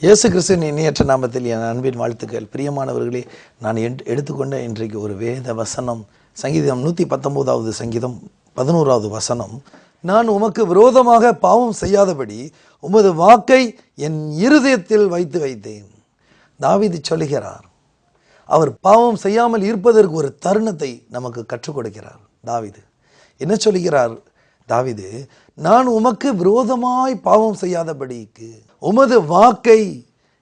இயேசு கிறிஸ்துவின் இணையற்ற நாமத்தில் என் அன்பின் வாழ்த்துக்கள். பிரியமானவர்களே, நான் எடுத்துக்கொண்ட இன்றைக்கு ஒரு வேத வசனம் சங்கீதம் 119வது சங்கீதம் 11வது வசனம். நான் உமக்கு விரோதமாக பாவம் செய்யாதபடி உமது வாக்கை என் இருதயத்தில் வைத்து வைத்தேன். தாவீது சொல்லுகிறார். அவர் பாவம் செய்யாமல் இருப்பதற்கு ஒரு தருணத்தை நமக்கு கற்றுக் கொடுக்கிறார். தாவீது என்ன சொல்லுகிறார்? தாவீது, நான் உமக்கு விரோதமாய் பாவம் செய்யாதபடிக்கு உமது வாக்கை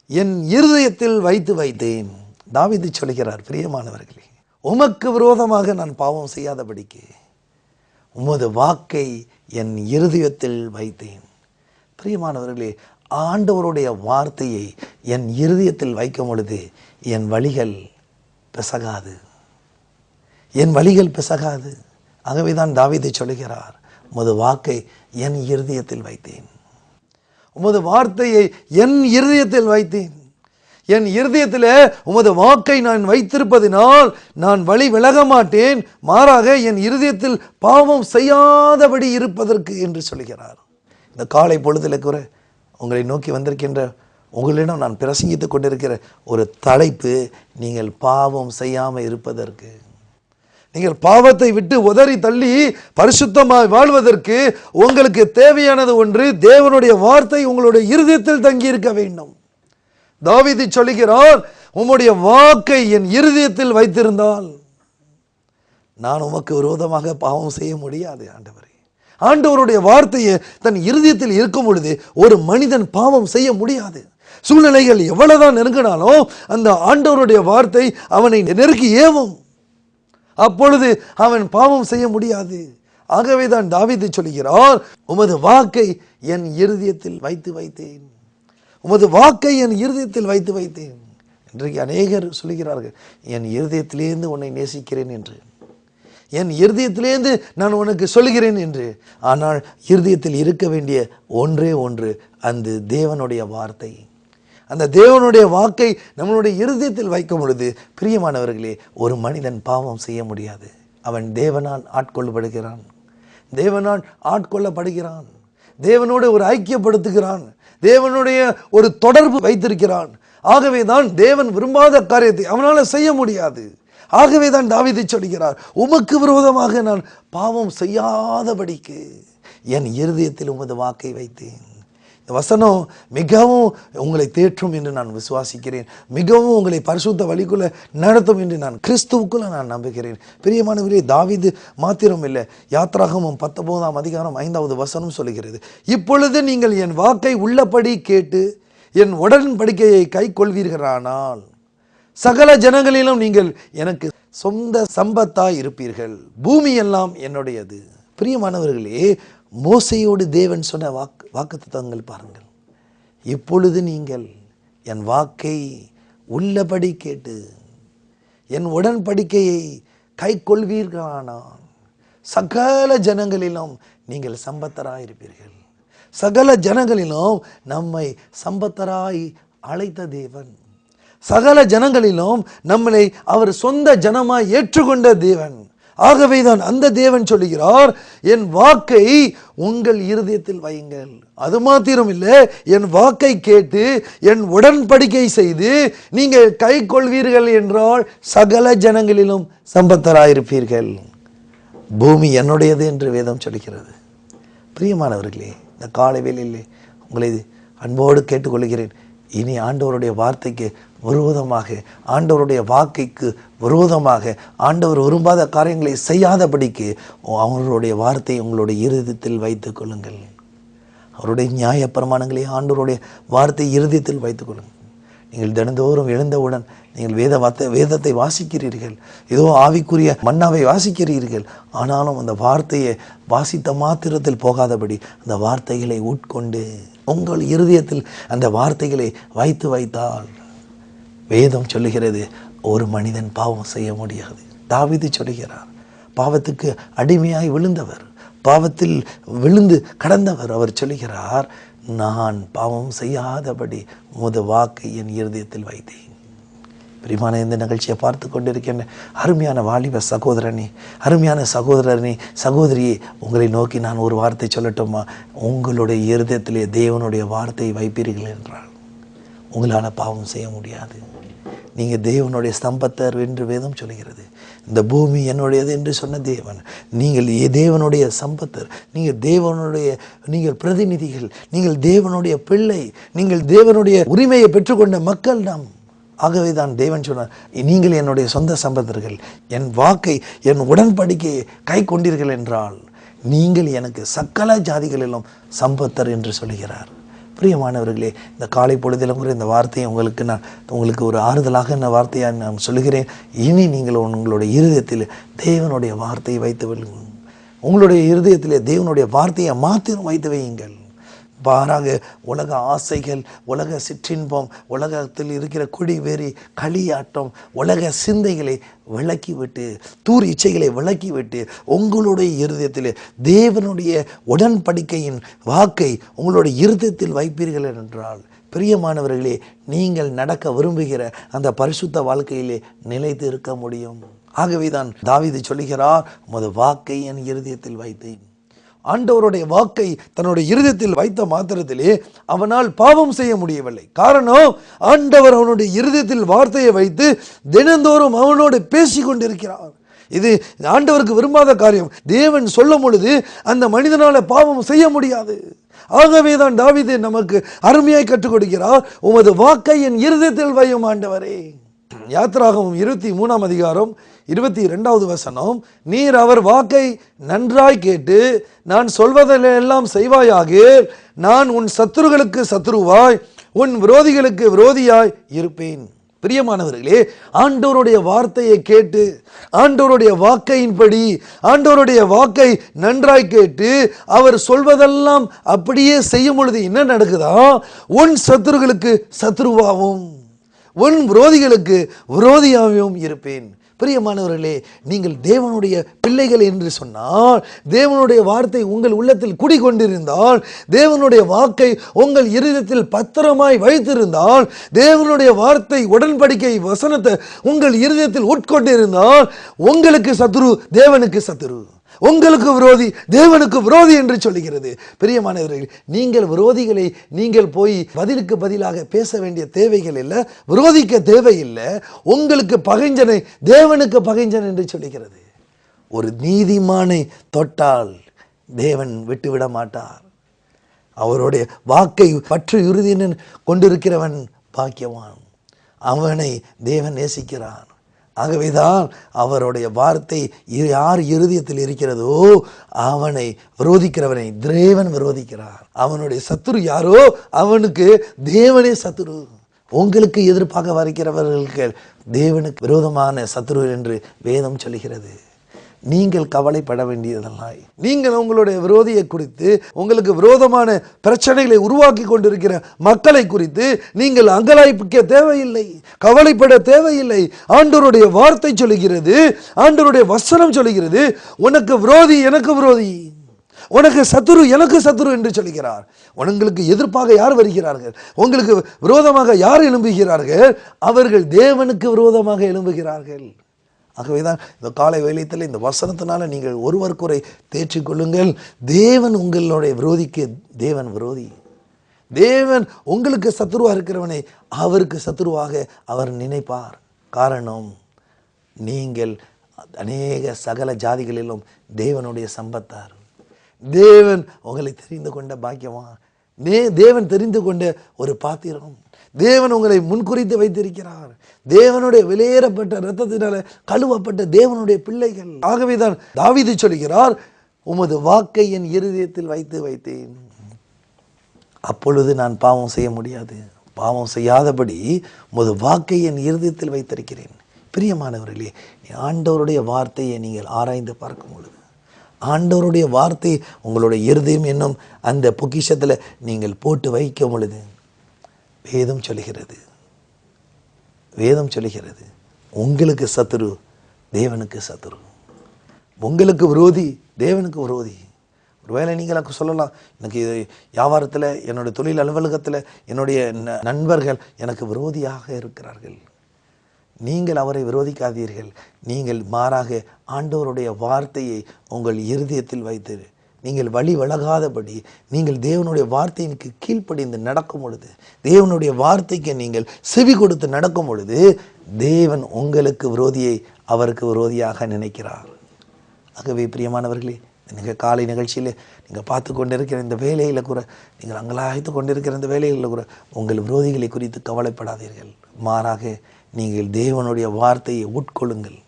என் இருதயத்தில் வைத்து வைத்தேன். தாவீது சொல்கிறார், பிரியமானவர்களே, உமக்கு விரோதமாக நான் பாவம் செய்யாதபடிக்கு உமது வாக்கை என் இருதயத்தில் வைத்தேன். பிரியமானவர்களே, ஆண்டவருடைய வார்த்தையை என் இருதயத்தில் வைக்கும் பொழுது என் வழிகள் பிசகாது, என் வழிகள் பிசகாது. ஆகவேதான் தாவீது சொல்லுகிறார், உமது வாக்கை என் இருதயத்தில் வைத்தேன், உமது வார்த்தையை என் இருதயத்தில் வைத்தேன். என் இருதயத்தில் உமது வாக்கை நான் வைத்திருப்பதினால் நான் வழி விலக மாட்டேன், மாறாக என் இருதயத்தில் பாவம் செய்யாதபடி இருப்பதற்கு என்று சொல்கிறார். இந்த காலை பொழுதில் கூட உங்களை நோக்கி வந்திருக்கின்ற உங்களிடம் நான் பிரசங்கித்துக் கொண்டிருக்கிற ஒரு தலைப்பு, நீங்கள் பாவம் செய்யாமல் இருப்பதற்கு. நீங்கள் பாவத்தை விட்டு உதறி தள்ளி பரிசுத்தமாய் வாழ்வதற்கு உங்களுக்கு தேவையானது ஒன்று, தேவனுடைய வார்த்தை உங்களுடைய இருதயத்தில் தங்கி இருக்க வேண்டும். தாவீது சொல்லுகிறார், உம்முடைய வாக்கை என் இருதயத்தில் வைத்திருந்தால் நான் உமக்கு விரோதமாக பாவம் செய்ய முடியாது. ஆண்டவரே, ஆண்டவருடைய வார்த்தையை தன் இருதயத்தில் இருக்கும் பொழுது ஒரு மனிதன் பாவம் செய்ய முடியாது. சூழ்நிலைகள் எவ்வளவுதான் நெருங்கினாலும் அந்த ஆண்டவருடைய வார்த்தை அவனை நெருக்கி ஏவும், அப்பொழுது அவன் பாவம் செய்ய முடியாது. ஆகவே தான் தாவீது சொல்கிறார், உமது வாக்கை என் இருதயத்தில் வைத்து வைத்தேன், உமது வாக்கை என் இருதயத்தில் வைத்து வைத்தேன். இன்றைக்கு அநேகர் சொல்கிறார்கள், என் இருதயத்திலேருந்து உன்னை நேசிக்கிறேன் என்று, என் இருதயத்திலேருந்து நான் உனக்கு சொல்கிறேன் என்று. ஆனால் இருதயத்தில் இருக்க வேண்டிய ஒன்றே ஒன்று, அந்த தேவனுடைய வார்த்தை. அந்த தேவனுடைய வாக்கை நம்மளுடைய இருதயத்தில் வைக்கும் பொழுது, பிரியமானவர்களே, ஒரு மனிதன் பாவம் செய்ய முடியாது. அவன் தேவனால் ஆட்கொள்ளப்படுகிறான், தேவனால் ஆட்கொள்ளப்படுகிறான், தேவனோடு ஒரு ஐக்கியப்படுத்துகிறான், தேவனுடைய ஒரு தொடர்பு வைத்திருக்கிறான். ஆகவே தான் தேவன் விரும்பாத காரியத்தை அவனால் செய்ய முடியாது. ஆகவே தான் தாவீது சொல்கிறார், உமக்கு விரோதமாக நான் பாவம் செய்யாதபடிக்கு என் இருதயத்தில் உமது வாக்கை வைத்தேன். இந்த வசனம் மிகவும் உங்களை தேற்றும் என்று நான் விசுவாசிக்கிறேன். மிகவும் உங்களை பரிசுத்த வழிக்குள்ள நடத்தும் என்று நான் கிறிஸ்துவுக்குள்ள நான் நம்புகிறேன். பிரியமானவர்களே, தாவீது மாத்திரம் இல்லை, யாத்ராகமம் 19ஆம் அதிகாரம் 5வது வசனம் சொல்லுகிறது, இப்பொழுது நீங்கள் என் வாக்கை உள்ளபடி கேட்டு என் உடன்படிக்கையை கை கொள்வீர்களானால் சகல ஜனங்களிலும் நீங்கள் எனக்கு சொந்த சம்பத்தாய் இருப்பீர்கள், பூமி எல்லாம் என்னுடையது. பிரியமானவர்களே, மோசையோடு தேவன் சொன்ன வாக்குத்தத்தங்கள் பாருங்கள். இப்பொழுது நீங்கள் என் வாக்கை உள்ளபடி கேட்டு என் உடன்படிக்கையை கை கொள்வீர்களானால் சகல ஜனங்களிலும் நீங்கள் சம்பத்தராய் இருப்பீர்கள். சகல ஜனங்களிலும் நம்மை சம்பத்தராய் அழைத்த தேவன், சகல ஜனங்களிலும் நம்மளை அவர் சொந்த ஜனமாய் ஏற்றுக்கொண்ட தேவன். ஆகவே தான் அந்த தேவன் சொல்லுகிறார், என் வாக்கை உங்கள் இருதயத்தில் வையுங்கள். அது மாத்திரம் இல்லை, என் வாக்கை கேட்டு என் உடன்படிக்கை செய்து நீங்கள் கை கொள்வீர்கள் என்றால் சகல ஜனங்களிலும் சம்பத்தராயிருப்பீர்கள், பூமி என்னுடையது என்று வேதம் சொல்லுகிறது. பிரியமானவர்களே, இந்த காலை வேளையிலே உங்களை அன்போடு கேட்டுக்கொள்கிறேன், இனி ஆண்டவருடைய வார்த்தைக்கு விரோதமாக, ஆண்டவருடைய வாக்கைக்கு விரோதமாக, ஆண்டவர் விரும்பாத காரியங்களை செய்யாதபடிக்கு அவருடைய வார்த்தையை உங்களுடைய இருதயத்தில் வைத்துக் கொள்ளுங்கள். அவருடைய நியாய பிரமாணங்களை ஆண்டவருடைய வார்த்தை இருதயத்தில் வைத்துக் கொள்ளுங்கள். நீங்கள் தினந்தோறும் எழுந்தவுடன் நீங்கள் வேதத்தை வாசிக்கிறீர்கள், ஏதோ ஆவிக்குரிய மன்னாவை வாசிக்கிறீர்கள். ஆனாலும் அந்த வார்த்தையை வாசித்த மாத்திரத்தில் போகாதபடி அந்த வார்த்தைகளை உட்கொண்டு உங்கள் இருதயத்தில் அந்த வார்த்தைகளை வைத்து வைத்தால் வேதம் சொல்லுகிறது, ஒரு மனிதன் பாவம் செய்ய முடியாது. தாவீது சொல்லுகிறார், பாவத்துக்கு அடிமையாய் விழுந்தவர், பாவத்தில் விழுந்து கடந்தவர். அவர் சொல்லுகிறார், நான் பாவம் செய்யாதபடி உமது வாக்கை என் இருதயத்தில் வைத்தேன். பிரியமான இந்த நிகழ்ச்சியை பார்த்து கொண்டிருக்கின்ற அருமையான வாலிப சகோதரனே, அருமையான சகோதரனே, சகோதரியே, உங்களை நோக்கி நான் ஒரு வார்த்தை சொல்லட்டுமா? உங்களுடைய இருதயத்திலே தேவனுடைய வார்த்தையை வைப்பீர்கள் என்றால் உங்களால் பாவம் செய்ய முடியாது. நீங்கள் தேவனுடைய ஸ்தம்பத்தர் என்று வேதம் சொல்கிறது. இந்த பூமி என்னுடையது என்று சொன்ன தேவன். நீங்கள் தேவனுடைய சம்பத்தர், நீங்கள் பிரதிநிதிகள், நீங்கள் தேவனுடைய பிள்ளை, நீங்கள் தேவனுடைய உரிமையை பெற்றுக்கொண்ட மக்கள் நாம். ஆகவே தான் தேவன் சொன்னார், நீங்கள் என்னுடைய சொந்த சம்பந்தர்கள், என் வாக்கை என் உடன்படிக்கையை கை கொண்டீர்கள் என்றால் நீங்கள் எனக்கு சகல ஜாதிகளிலும் சம்பத்தர் என்று சொல்கிறார். பிரியமானவர்களே, இந்த காலை பொழுதிலும் கூட இந்த வார்த்தையை உங்களுக்கு ஒரு ஆறுதலாக இந்த வார்த்தையை நான் சொல்லுகிறேன். இனி நீங்கள் உங்களுடைய இருதயத்தில் தேவனுடைய வார்த்தையை வைத்து வையுங்கள். உங்களுடைய இருதயத்திலே தேவனுடைய வார்த்தையை மாத்திரம் வைத்து வையுங்கள். பாராக உலக ஆசைகள், உலக சிற்றின்பம், உலகத்தில் இருக்கிற குடிவெறி, களியாட்டம், உலக சிந்தைகளை விலக்கிவிட்டு, தூர் இச்சைகளை விலக்கிவிட்டு உங்களுடைய இருதயத்தில் தேவனுடைய உடன்படிக்கையின் வாக்கை உங்களுடைய இருதயத்தில் வைப்பீர்கள் என்றால், பிரியமானவர்களே, நீங்கள் நடக்க விரும்புகிற அந்த பரிசுத்த வாழ்க்கையிலே நிலைத்து இருக்க முடியும். ஆகவே தான் தாவீது சொல்லுகிறார், உமது வாக்கை என் இருதயத்தில் வைத்தேன். ஆண்டவருடைய வாக்கை தன்னுடைய இருதயத்தில் வைத்த மாத்திரத்திலே அவனால் பாவம் செய்ய முடியவில்லை. காரணம், ஆண்டவர் அவனுடைய இருதயத்தில் வார்த்தையை வைத்து தினந்தோறும் அவனோடு பேசி கொண்டிருக்கிறார். இது ஆண்டவருக்கு விரும்பாத காரியம். தேவன் சொல்லும் பொழுது அந்த மனிதனால பாவம் செய்ய முடியாது. ஆகவே தான் தாவீது நமக்கு அருமையாய் கற்றுக் கொடுக்கிறார், உமது வாக்கை என் இருதயத்தில் வையும் ஆண்டவரே. யாத்திராகமம் 23ஆம் அதிகாரம் 22வது வசனம், நீர் அவர் வாக்கை நன்றாய் கேட்டு நான் சொல்வதெல்லாம் செய்வாயாக, நான் உன் சத்துருகளுக்கு சத்துருவாய் உன் விரோதிகளுக்கு விரோதியாய் இருப்பேன். பிரியமானவர்களே, ஆண்டவருடைய வார்த்தையை கேட்டு, ஆண்டவருடைய வாக்கையின்படி, ஆண்டவருடைய வாக்கை நன்றாய் கேட்டு அவர் சொல்வதெல்லாம் அப்படியே செய்யும் பொழுது என்ன நடக்குதா, உன் சத்துருகளுக்கு சத்துருவாகவும் உன் விரோதிகளுக்கு விரோதியாகவும் இருப்பேன். பிரியமானவர்களே, நீங்கள் தேவனுடைய பிள்ளைகள் என்று சொன்னால், தேவனுடைய வார்த்தை உங்கள் உள்ளத்தில் குடிகொண்டிருந்தால், தேவனுடைய வாக்கை உங்கள் இருதயத்தில் பத்திரமாய் வைத்திருந்தால், தேவனுடைய வார்த்தை உடன்படிக்கை வசனத்தை உங்கள் இருதயத்தில் உட்கொண்டிருந்தால், உங்களுக்கு சத்துரு தேவனுக்கு சத்துரு, உங்களுக்கு விரோதி தேவனுக்கு விரோதி என்று சொல்லுகிறது. பிரியமானவர்களே, நீங்கள் விரோதிகளை நீங்கள் போய் பதிலுக்கு பதிலாக பேச வேண்டிய தேவைகள் இல்லை, விரோதிக்க தேவையில்லை. உங்களுக்கு பகைஞ்சனை தேவனுக்கு பகைஞ்சன் என்று சொல்லுகிறது. ஒரு நீதிமானை தொட்டால் தேவன் விட்டுவிட மாட்டார். அவருடைய வாக்கை பற்று உறுதியுடன் கொண்டிருக்கிறவன் பாக்கியவான், அவனை தேவன் நேசிக்கிறான். ஆகவேதான் அவருடைய வார்த்தை யார் இருதயத்தில் இருக்கிறதோ அவனை விரோதிக்கிறவனை தேவன் விரோதிக்கிறார். அவனுடைய சத்துரு யாரோ அவனுக்கு தேவனே சத்துரு. உங்களுக்கு எதிர்ப்பாக வருகிறவர்களுக்கு தேவனுக்கு விரோதமான சத்துரு என்று வேதம் சொல்கிறது. நீங்கள் கவலைப்பட வேண்டியதெல்லாம், நீங்கள் உங்களுடைய விரோதியை குறித்து, உங்களுக்கு விரோதமான பிரச்சனைகளை உருவாக்கி கொண்டிருக்கிற மக்களை குறித்து நீங்கள் அங்கலாய்ப்பிக்க தேவையில்லை, கவலைப்பட தேவையில்லை. ஆண்டவருடைய வார்த்தை சொல்லுகிறது, ஆண்டவருடைய வசனம் சொல்லுகிறது, உனக்கு விரோதி எனக்கு விரோதி, உனக்கு சத்துரு எனக்கு சத்துரு என்று சொல்கிறார். உங்களுக்கு எதிர்ப்பாக யார் வருகிறார்கள், உங்களுக்கு விரோதமாக யார் எழும்புகிறார்கள், அவர்கள் தேவனுக்கு விரோதமாக எழும்புகிறார்கள். ஆகவேதான் இந்த காலை வேளையத்தில் இந்த வசனத்தினால நீங்கள் ஒருவருக்குறை தேற்றிக் கொள்ளுங்கள். தேவன் உங்களுடைய விரோதிக்கு தேவன் விரோதி. தேவன் உங்களுக்கு சத்துருவாக இருக்கிறவனை அவருக்கு சத்துருவாக அவர் நினைப்பார். காரணம், நீங்கள் அநேக சகல ஜாதிகளிலும் தேவனுடைய சம்பத்தார். தேவன் உங்களை தெரிந்து கொண்ட பாக்கியமா, தேவன் தெரிந்து கொண்ட ஒரு பாத்திரம். தேவன் உங்களை முன்குறித்து வைத்திருக்கிறார். தேவனுடைய வெளியேறப்பட்ட இரத்தத்தினால கழுவப்பட்ட தேவனுடைய பிள்ளைகள். ஆகவேதான் தாவீது சொல்கிறார், உமது வாக்கை என் இருதயத்தில் வைத்து வைத்தேன், அப்பொழுது நான் பாவம் செய்ய முடியாது. பாவம் செய்யாதபடி உமது வாக்கை என் இருதயத்தில் வைத்திருக்கிறேன். பிரியமானவர்களே, ஆண்டவருடைய வார்த்தையை நீங்கள் ஆராய்ந்து பார்க்கும் பொழுது, ஆண்டவருடைய வார்த்தை உங்களுடைய இருதயம் என்னும் அந்த பொக்கிஷத்தில் நீங்கள் போட்டு வைக்கும் பொழுது, வேதம் சொல்லுகிறது உங்களுக்கு சத்துரு தேவனுக்கு சத்துரு, உங்களுக்கு விரோதி தேவனுக்கு விரோதி. ஒருவேளை நீங்கள் சொல்லலாம், எனக்கு வியாபாரத்தில், என்னுடைய தொழில் அலுவலகத்தில் என்னுடைய நண்பர்கள் எனக்கு விரோதியாக இருக்கிறார்கள். நீங்கள் அவரை விரோதிக்காதீர்கள். நீங்கள் மாறாக ஆண்டவருடைய வார்த்தையை உங்கள் இருதயத்தில் வைத்து நீங்கள் வழி விலகாதபடி நீங்கள் தேவனுடைய வார்த்தைக்கு கீழ்ப்படிந்து நடக்கும் பொழுது, தேவனுடைய வார்த்தைக்கு நீங்கள் செவி கொடுத்து நடக்கும் பொழுது, தேவன் உங்களுக்கு விரோதியை அவருக்கு விரோதியாக நினைக்கிறார். ஆகவே பிரியமானவர்களே, நீங்கள் காலை நிகழ்ச்சியில் நீங்கள் பார்த்து கொண்டிருக்கிற இந்த வேலையில் கூட, நீங்கள் அங்கலாய்த்து கொண்டிருக்கிற இந்த வேலைகளில் கூட உங்கள் விரோதிகளை குறித்து கவலைப்படாதீர்கள். மாறாக நீங்கள் தேவனுடைய வார்த்தையை உட்கொள்ளுங்கள்,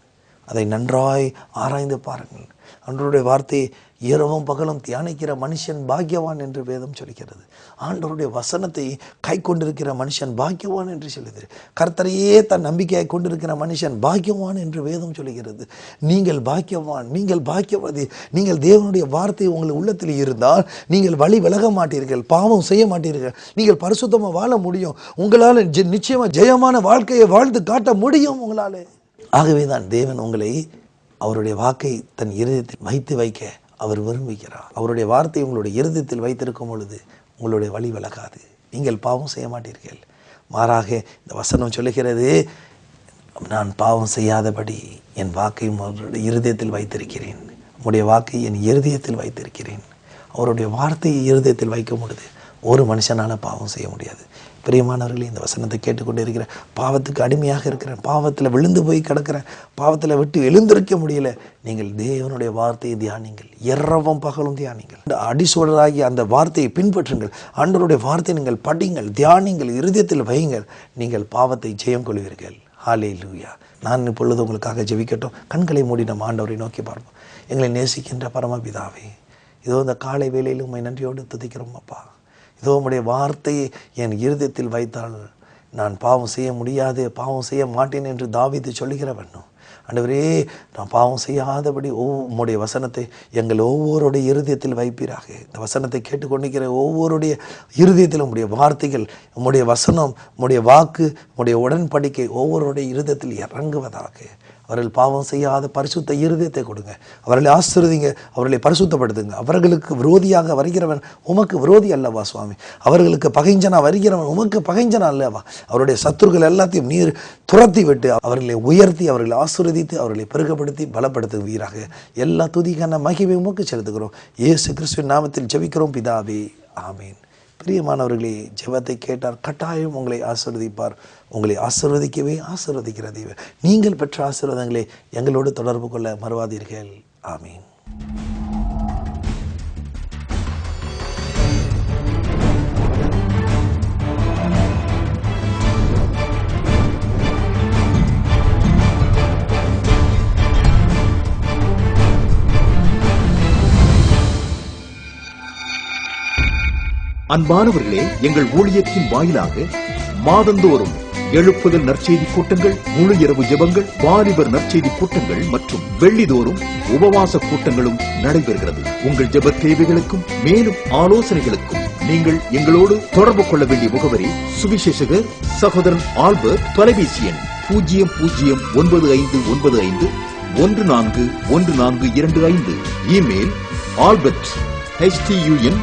அதை நன்றாய் ஆராய்ந்து பாருங்கள். ஆண்டவருடைய வார்த்தையை இரவும் பகலும் தியானிக்கிற மனுஷன் பாக்கியவான் என்று வேதம் சொல்கிறது. ஆண்டவருடைய வசனத்தை கை கொண்டிருக்கிற மனுஷன் பாக்கியவான் என்று சொல்லுது. கர்த்தரையே தன் நம்பிக்கையை கொண்டிருக்கிற மனுஷன் பாக்கியவான் என்று வேதம் சொல்கிறது. நீங்கள் பாக்கியவான், நீங்கள் பாக்கியவாதி. நீங்கள் தேவனுடைய வார்த்தை உங்கள் உள்ளத்தில் இருந்தால் நீங்கள் வழி விலக மாட்டீர்கள், பாவம் செய்ய மாட்டீர்கள், நீங்கள் பரிசுத்தமாக வாழ முடியும். உங்களால் நிச்சயமாக ஜெயமான வாழ்க்கையை வாழ்ந்து காட்ட முடியும் உங்களால். ஆகவே தான் தேவன் உங்களை அவருடைய வாக்கை தன் இருதயத்தில் வைக்க அவர் விரும்புகிறார். அவருடைய வார்த்தை உங்களுடைய இருதயத்தில் வைத்திருக்கும் பொழுது உங்களுடைய வழி விலகாது, நீங்கள் பாவம் செய்ய மாட்டீர்கள். மாறாக இந்த வசனம் சொல்லுகிறது, நான் பாவம் செய்யாதபடி என் வாக்கையும் அவருடைய இருதயத்தில் வைத்திருக்கிறேன். உங்களுடைய வாக்கை என் இருதயத்தில் வைத்திருக்கிறேன். அவருடைய வார்த்தையை இருதயத்தில் வைக்கும் பொழுது ஒரு மனுஷனால் பாவம் செய்ய முடியாது. பிரியமானவர்களே, இந்த வசனத்தை கேட்டுக்கொண்டு இருக்கிறேன், பாவத்துக்கு அடிமையாக இருக்கிறேன், பாவத்தில் விழுந்து போய் கிடக்கிறேன், பாவத்தில் விட்டு எழுந்திருக்க முடியல. நீங்கள் தேவனுடைய வார்த்தையை தியானிங்கள், இரவும் பகலும் தியானிங்கள். அடிசோடராகி அந்த வார்த்தையை பின்பற்றுங்கள். ஆண்டவருடைய வார்த்தையை நீங்கள் படிங்கள், தியானிங்கள், இருதயத்தில் வையுங்கள். நீங்கள் பாவத்தை ஜெயம் கொள்வீர்கள். ஹல்லேலூயா. நான் இப்பொழுது உங்களுக்காக ஜெபிக்கட்டும். கண்களை மூடி நம் ஆண்டவரை நோக்கி பார்ப்போம். எங்களை நேசிக்கின்ற பரமபிதாவே, இதோ இந்த காலை வேளையில் உம்மை நன்றியோடு துதிக்கிறோம் அப்பா. இதோ உம்முடைய வார்த்தையை என் இருதயத்தில் வைத்தால் நான் பாவம் செய்ய முடியாது, பாவம் செய்ய மாட்டேன் என்று தாவீது சொல்லுகிறவன். ஆண்டவரே, நான் பாவம் செய்யாதபடி உம்முடைய வசனத்தை எங்கள் ஒவ்வொருடைய இருதயத்தில் வைப்பீராக. இந்த வசனத்தை கேட்டுக்கொண்டிருக்கிற ஒவ்வொருடைய இருதயத்தில் உம்முடைய வார்த்தைகள், உம்முடைய வசனம், உம்முடைய வாக்கு, உம்முடைய உடன்படிக்கை ஒவ்வொருடைய இருதயத்தில் இறங்குவதாக. அவர்கள் பாவம் செய்யாத பரிசுத்த இருதயத்தை கொடுங்க. அவர்களை ஆசீர்வதிங்க, அவர்களை பரிசுத்தப்படுத்துங்க. அவர்களுக்கு விரோதியாக வருகிறவன் உமக்கு விரோதி அல்லவா சுவாமி? அவர்களுக்கு பகைஞ்சனா வருகிறவன் உமக்கு பகைஞ்சனா அல்லவா? அவருடைய சத்துருக்கள் எல்லாத்தையும் நீர் துரத்தி விட்டு அவர்களை உயர்த்தி, அவர்களை ஆசீர்வதித்து, அவர்களை பெருகப்படுத்தி பலப்படுத்துவீராக. எல்லா துதிக்கான மகிமை உமக்கு செலுத்துகிறோம். இயேசு கிறிஸ்துவின் நாமத்தில் ஜெபிக்கிறோம் பிதாவே, ஆமீன். பிரியமானவர்களே, ஜெபத்தை கேட்டார், கட்டாயம் உங்களை ஆசீர்வதிப்பார். உங்களை ஆசீர்வதிக்கவே ஆசீர்வதிக்கிற தேவன். நீங்கள் பெற்ற ஆசீர்வாதங்களை எங்களோடு தொடர்பு கொள்ள மறவாதீர்கள். ஆமீன். அன்பானவர்களே, எங்கள் ஊழியத்தின் வாயிலாக மாதந்தோறும் எழுப்புதல் நற்செய்தி கூட்டங்கள், முழு இரவு ஜெபங்கள், வாலிபர் நற்செய்தி கூட்டங்கள் மற்றும் வெள்ளிதோறும் உபவாச கூட்டங்களும் நடைபெறுகிறது. உங்கள் ஜெப தேவைகளுக்கும் மேலும் ஆலோசனைகளுக்கும் நீங்கள் எங்களோடு தொடர்பு கொள்ள வேண்டிய முகவரி: சுவிசேஷகர் சகோதரன் ஆல்பர்ட், தொலைபேசி எண் 009595141425, இமெயில் albert HTUN